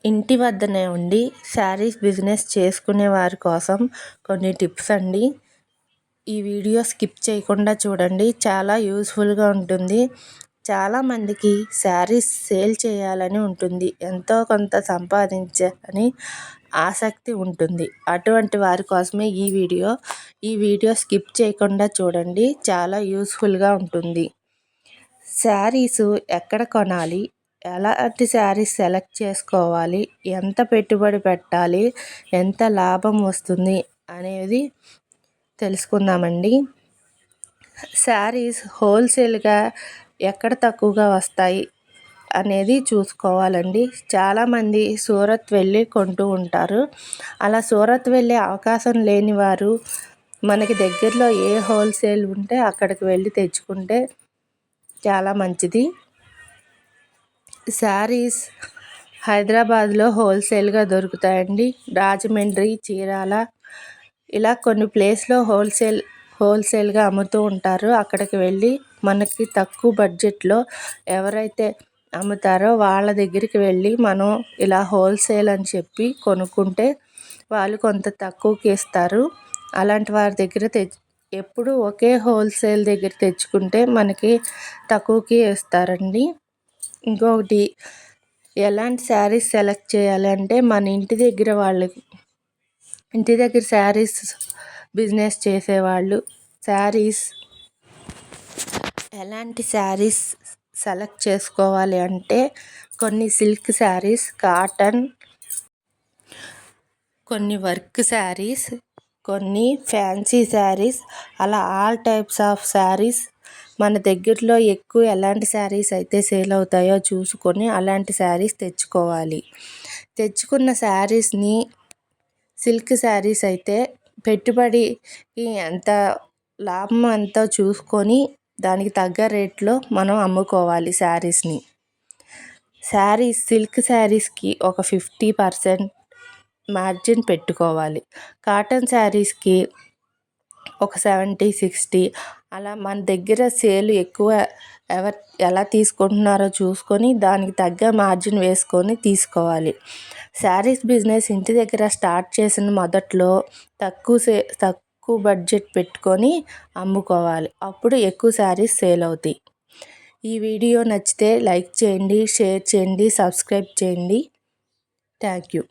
ఇంటి వద్దనే ఉండి శారీస్ బిజినెస్ చేసుకునే వారి కోసం కొన్ని టిప్స్ అండి. ఈ వీడియో స్కిప్ చేయకుండా చూడండి, చాలా యూస్ఫుల్గా ఉంటుంది. చాలామందికి శారీస్ సేల్ చేయాలని ఉంటుంది, ఎంతో కొంత సంపాదించాలని ఆసక్తి ఉంటుంది. అటువంటి వారి కోసమే ఈ వీడియో స్కిప్ చేయకుండా చూడండి, చాలా యూస్ఫుల్గా ఉంటుంది. శారీస్ ఎక్కడ కొనాలి, ఎలాంటి శారీస్ సెలెక్ట్ చేసుకోవాలి, ఎంత పెట్టుబడి పెట్టాలి, ఎంత లాభం వస్తుంది అనేది తెలుసుకుందామండి. శారీస్ హోల్సేల్గా ఎక్కడ తక్కువగా వస్తాయి అనేది చూసుకోవాలండి. చాలామంది సూరత్ వెళ్ళి కొంటూ ఉంటారు. అలా సూరత్ వెళ్ళే అవకాశం లేని వారు మనకి దగ్గరలో ఏ హోల్సేల్ ఉంటే అక్కడికి వెళ్ళి తెచ్చుకుంటే చాలా మంచిది. శారీస్ హైదరాబాద్లో హోల్సేల్గా దొరుకుతాయండి. రాజమండ్రి, చీరాల ఇలా కొన్ని ప్లేస్లో హోల్సేల్గా అమ్ముతూ ఉంటారు. అక్కడికి వెళ్ళి మనకి తక్కువ బడ్జెట్లో ఎవరైతే అమ్ముతారో వాళ్ళ దగ్గరికి వెళ్ళి మనం ఇలా హోల్సేల్ అని చెప్పి కొనుక్కుంటే వాళ్ళు కొంత తక్కువకి ఇస్తారు. అలాంటి వారి దగ్గర ఎప్పుడు ఒకే హోల్సేల్ దగ్గర తెచ్చుకుంటే మనకి తక్కువకి ఇస్తారండి. ఇంకొకటి, ఎలాంటి శారీస్ సెలెక్ట్ చేయాలి అంటే మన ఇంటి దగ్గర శారీస్ బిజినెస్ చేసేవాళ్ళు ఎలాంటి శారీస్ సెలెక్ట్ చేసుకోవాలి అంటే కొన్ని సిల్క్ శారీస్, కాటన్, కొన్ని వర్క్ శారీస్, కొన్ని ఫ్యాన్సీ శారీస్, అలా ఆల్ టైప్స్ ఆఫ్ శారీస్ మన దగ్గరలో ఎక్కువ ఎలాంటి శారీస్ అయితే సేల్ అవుతాయో చూసుకొని అలాంటి శారీస్ తెచ్చుకోవాలి. తెచ్చుకున్న శారీస్ని, సిల్క్ శారీస్ అయితే పెట్టుబడికి ఎంత లాభం ఎంతో చూసుకొని దానికి తగ్గ రేట్లో మనం అమ్ముకోవాలి శారీస్ని. సిల్క్ శారీస్కి ఒక 50% మార్జిన్ పెట్టుకోవాలి. కాటన్ శారీస్కి ఒక 70-60 అలా మన దగ్గర సేల్ ఎక్కువ ఎలా తీసుకుంటున్నారో చూసుకొని దానికి తగ్గ మార్జిన్ వేసుకొని తీసుకోవాలి. శారీస్ బిజినెస్ ఇంటి దగ్గర స్టార్ట్ చేసిన మొదట్లో తక్కువ బడ్జెట్ పెట్టుకొని అమ్ముకోవాలి. అప్పుడు ఎక్కువ శారీస్ సేల్ అవుతాయి. ఈ వీడియో నచ్చితే లైక్ చేయండి, షేర్ చేయండి, సబ్స్క్రైబ్ చేయండి. Thank you.